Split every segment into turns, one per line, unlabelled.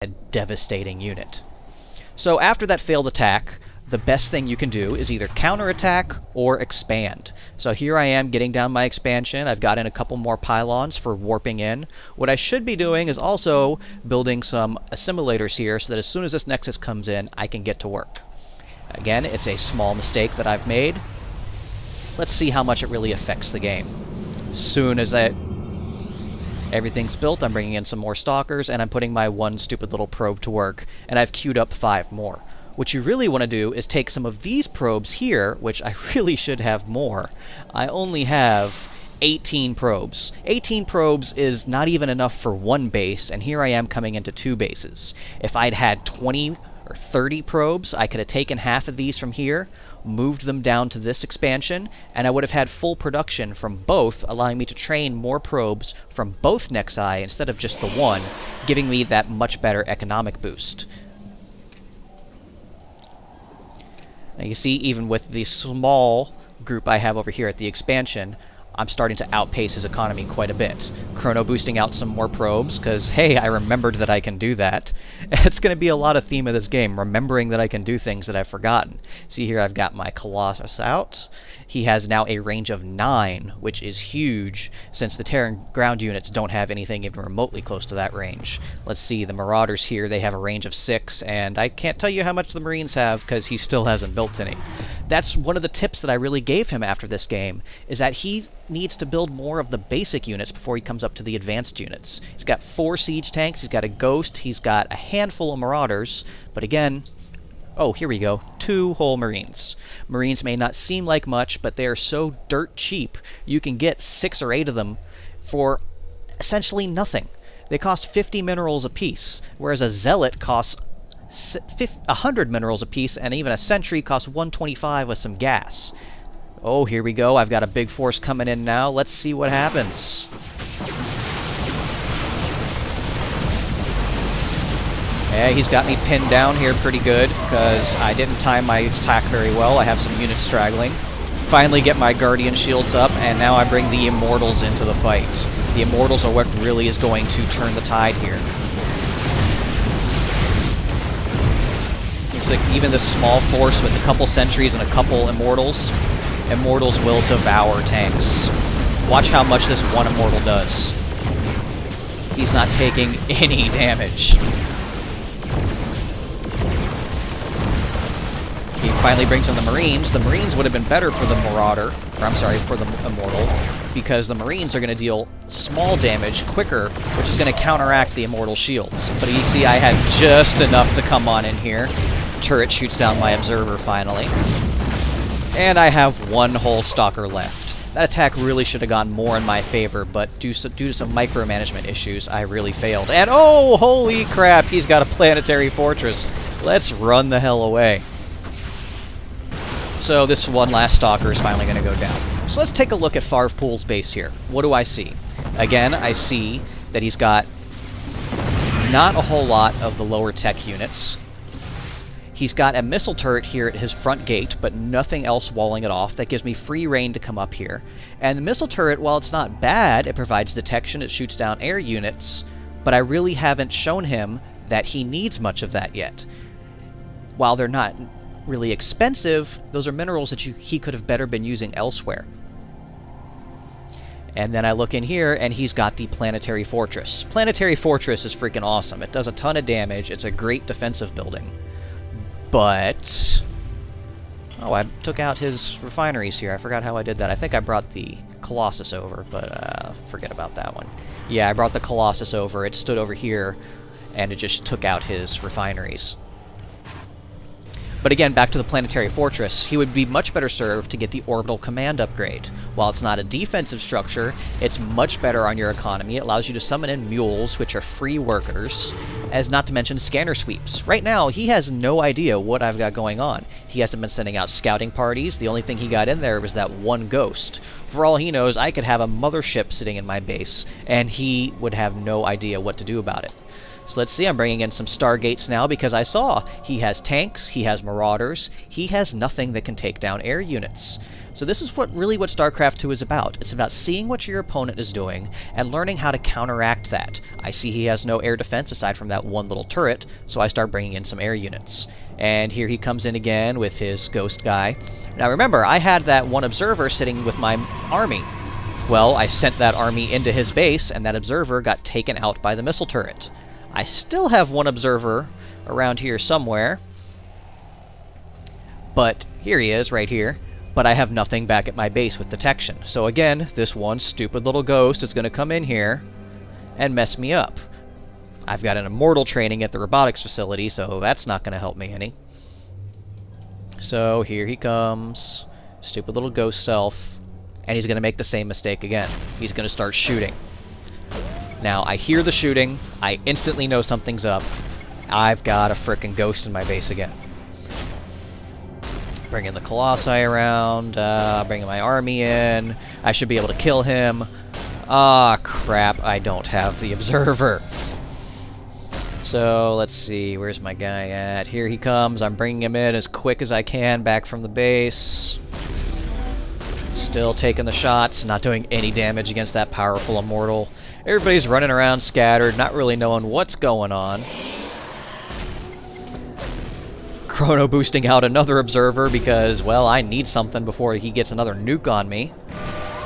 a devastating unit. So after that failed attack, the best thing you can do is either counterattack or expand. So here I am getting down my expansion. I've got in a couple more pylons for warping in. What I should be doing is also building some assimilators here so that as soon as this nexus comes in, I can get to work. Again, it's a small mistake that I've made. Let's see how much it really affects the game. As soon as everything's built, I'm bringing in some more stalkers, and I'm putting my one stupid little probe to work, and I've queued up 5 more. What you really want to do is take some of these probes here, which I really should have more. I only have 18 probes. 18 probes is not even enough for one base, and here I am coming into 2 bases. If I'd had 20 or 30 probes, I could have taken half of these from here, moved them down to this expansion, and I would have had full production from both, allowing me to train more probes from both nexi instead of just the one, giving me that much better economic boost. Now you see, even with the small group I have over here at the expansion, I'm starting to outpace his economy quite a bit. Chrono boosting out some more probes, because, hey, I remembered that I can do that. It's going to be a lot of theme of this game, remembering that I can do things that I've forgotten. See here, I've got my Colossus out. He has now a range of 9, which is huge, since the Terran ground units don't have anything even remotely close to that range. Let's see, the Marauders here, they have a range of 6, and I can't tell you how much the Marines have, because he still hasn't built any. That's one of the tips that I really gave him after this game, is that he needs to build more of the basic units before he comes up to the advanced units. He's got 4 siege tanks, he's got a ghost, he's got a handful of marauders, but again, oh, here we go, 2 whole marines. Marines may not seem like much, but they are so dirt cheap, you can get 6 or 8 of them for essentially nothing. They cost 50 minerals apiece, whereas a zealot costs 100 minerals apiece, and even a sentry costs 125 with some gas. Oh, here we go. I've got a big force coming in now. Let's see what happens. Yeah, he's got me pinned down here pretty good, because I didn't time my attack very well. I have some units straggling. Finally get my Guardian shields up, and now I bring the Immortals into the fight. The Immortals are what really is going to turn the tide here. It's like even this small force with a couple sentries and a couple Immortals will devour tanks. Watch how much this one Immortal does. He's not taking any damage. He finally brings in the Marines. The Marines would have been better for the Marauder, or I'm sorry, for the Immortal, because the Marines are going to deal small damage quicker, which is going to counteract the Immortal shields. But you see, I had just enough to come on in here. Turret shoots down my Observer finally. And I have 1 whole Stalker left. That attack really should have gone more in my favor, but due to some micromanagement issues, I really failed. And oh, holy crap, he's got a planetary fortress. Let's run the hell away. So this one last Stalker is finally going to go down. So let's take a look at Farvpool's base here. What do I see? Again, I see that he's got not a whole lot of the lower tech units. He's got a missile turret here at his front gate, but nothing else walling it off. That gives me free reign to come up here. And the missile turret, while it's not bad, it provides detection, it shoots down air units, but I really haven't shown him that he needs much of that yet. While they're not really expensive, those are minerals that he could have better been using elsewhere. And then I look in here, and he's got the Planetary Fortress. Planetary Fortress is freaking awesome. It does a ton of damage. It's a great defensive building. But... oh, I took out his refineries here. I forgot how I did that. I think I brought the Colossus over, but forget about that one. Yeah, I brought the Colossus over. It stood over here, and it just took out his refineries. But again, back to the Planetary Fortress, he would be much better served to get the Orbital Command upgrade. While it's not a defensive structure, it's much better on your economy. It allows you to summon in mules, which are free workers, as not to mention scanner sweeps. Right now, he has no idea what I've got going on. He hasn't been sending out scouting parties. The only thing he got in there was that one ghost. For all he knows, I could have a mothership sitting in my base, and he would have no idea what to do about it. So let's see, I'm bringing in some Stargates now because I saw he has tanks, he has Marauders, he has nothing that can take down air units. So this is what StarCraft II is about. It's about seeing what your opponent is doing and learning how to counteract that. I see he has no air defense aside from that one little turret, so I start bringing in some air units. And here he comes in again with his ghost guy. Now remember, I had that one observer sitting with my army. Well, I sent that army into his base, and that observer got taken out by the missile turret. I still have one observer around here somewhere, but here he is, right here. But I have nothing back at my base with detection. So again, this one stupid little ghost is going to come in here and mess me up. I've got an immortal training at the robotics facility, so that's not going to help me any. So here he comes, stupid little ghost self, and he's going to make the same mistake again. He's going to start shooting. Now, I hear the shooting, I instantly know something's up. I've got a frickin' ghost in my base again. Bringing the Colossi around, bringing my army in. I should be able to kill him. Ah, crap, I don't have the observer. So, let's see, where's my guy at? Here he comes, I'm bringing him in as quick as I can back from the base. Still taking the shots, not doing any damage against that powerful immortal. Everybody's running around scattered, not really knowing what's going on. Chrono boosting out another observer because, well, I need something before he gets another nuke on me.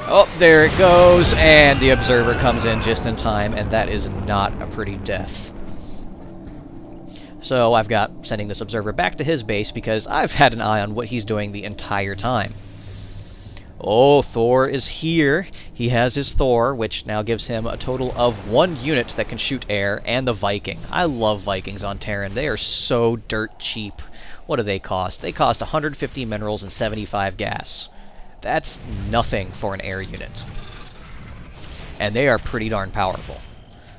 Oh, there it goes, and the observer comes in just in time, and that is not a pretty death. So I've got sending this observer back to his base because I've had an eye on what he's doing the entire time. Oh, Thor is here. He has his Thor, which now gives him a total of 1 unit that can shoot air, and the Viking. I love Vikings on Terran. They are so dirt cheap. What do they cost? They cost 150 minerals and 75 gas. That's nothing for an air unit. And they are pretty darn powerful.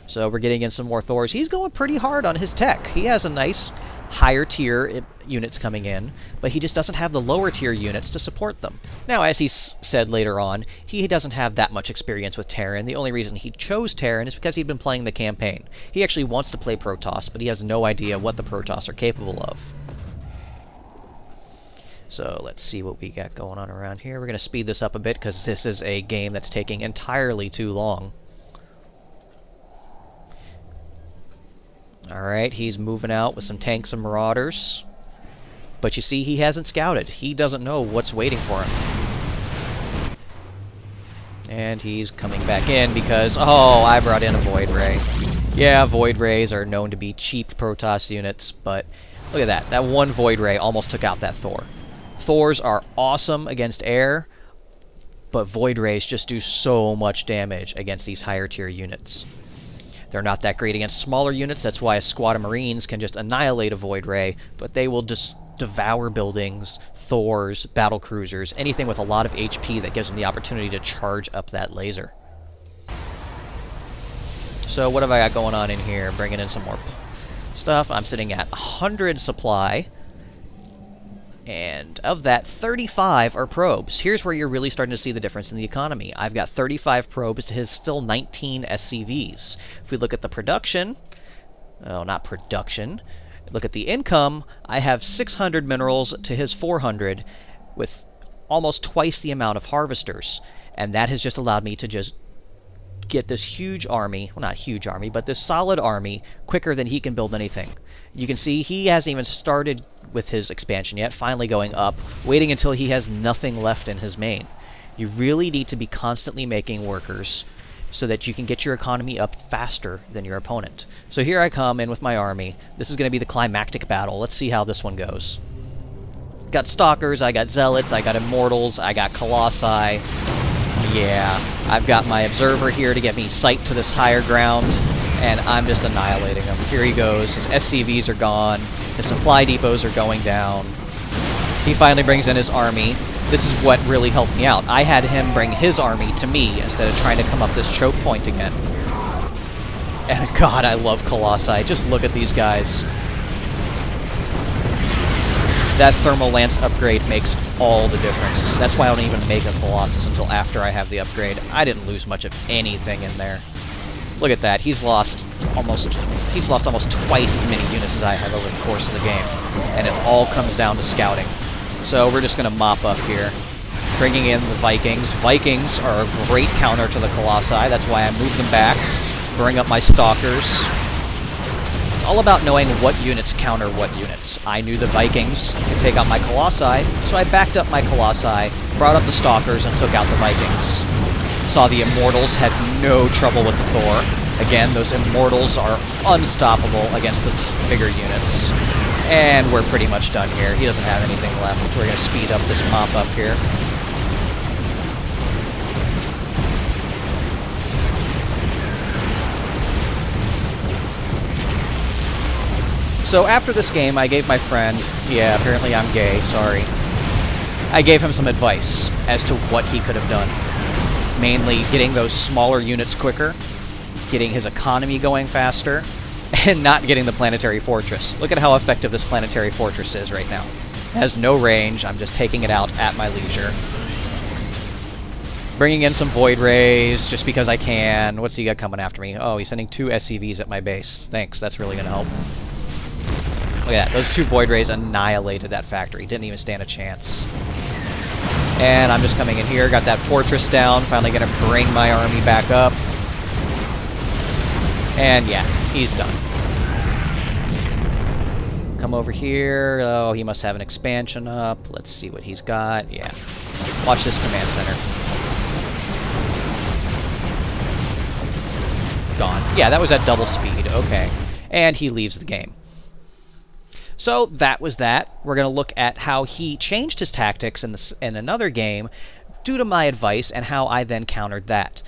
So we're getting in some more Thors. He's going pretty hard on his tech. He has a nice higher tier units coming in, but he just doesn't have the lower tier units to support them. Now, as he said later on, he doesn't have that much experience with Terran. The only reason he chose Terran is because he'd been playing the campaign. He actually wants to play Protoss, but he has no idea what the Protoss are capable of. So let's see what we got going on around here. We're going to speed this up a bit because this is a game that's taking entirely too long. Alright, he's moving out with some tanks and marauders. But you see, he hasn't scouted. He doesn't know what's waiting for him. And he's coming back in because, oh, I brought in a Void Ray. Yeah, Void Rays are known to be cheap Protoss units, but look at that. That one Void Ray almost took out that Thor. Thors are awesome against air, but Void Rays just do so much damage against these higher tier units. They're not that great against smaller units, that's why a squad of Marines can just annihilate a Void Ray, but they will just devour buildings, Thors, battle cruisers, anything with a lot of HP that gives them the opportunity to charge up that laser. So what have I got going on in here? Bringing in some more stuff. I'm sitting at 100 supply. And of that, 35 are probes. Here's where you're really starting to see the difference in the economy. I've got 35 probes to his still 19 SCVs. If we look at the production, oh, not production, look at the income, I have 600 minerals to his 400 with almost twice the amount of harvesters. And that has just allowed me to just get this huge army, well, not huge army, but this solid army quicker than he can build anything. You can see he hasn't even started with his expansion yet, finally going up, waiting until he has nothing left in his main. You really need to be constantly making workers so that you can get your economy up faster than your opponent. So here I come in with my army. This is going to be the climactic battle. Let's see how this one goes. Got Stalkers, I got Zealots, I got Immortals, I got Colossi. Yeah, I've got my Observer here to get me sight to this higher ground, and I'm just annihilating him. Here he goes. His SCVs are gone. His supply depots are going down. He finally brings in his army. This is what really helped me out. I had him bring his army to me instead of trying to come up this choke point again. And God, I love Colossi. Just look at these guys. That Thermal Lance upgrade makes all the difference. That's why I don't even make a Colossus until after I have the upgrade. I didn't lose much of anything in there. Look at that. He's lost almost twice as many units as I have over the course of the game. And it all comes down to scouting. So we're just going to mop up here. Bringing in the Vikings. Vikings are a great counter to the Colossi. That's why I moved them back. Bring up my Stalkers. It's all about knowing what units counter what units. I knew the Vikings could take out my Colossi, so I backed up my Colossi, brought up the Stalkers, and took out the Vikings. Saw the Immortals had no trouble with the Thor. Again, those Immortals are unstoppable against the bigger units. And we're pretty much done here. He doesn't have anything left. We're going to speed up this mop-up here. So after this game, I gave my friend, yeah, apparently I'm gay, sorry. I gave him some advice as to what he could have done. Mainly getting those smaller units quicker, getting his economy going faster, and not getting the planetary fortress. Look at how effective this planetary fortress is right now. It has no range, I'm just taking it out at my leisure. Bringing in some Void Rays, just because I can. What's he got coming after me? Oh, he's sending 2 SCVs at my base. Thanks, that's really going to help. Look at that, those 2 Void Rays annihilated that factory. Didn't even stand a chance. And I'm just coming in here, got that fortress down, finally going to bring my army back up. And yeah, he's done. Come over here. Oh, he must have an expansion up. Let's see what he's got. Yeah. Watch this command center. Gone. Yeah, that was at double speed. Okay. And he leaves the game. So that was that. We're going to look at how he changed his tactics in another game due to my advice and how I then countered that.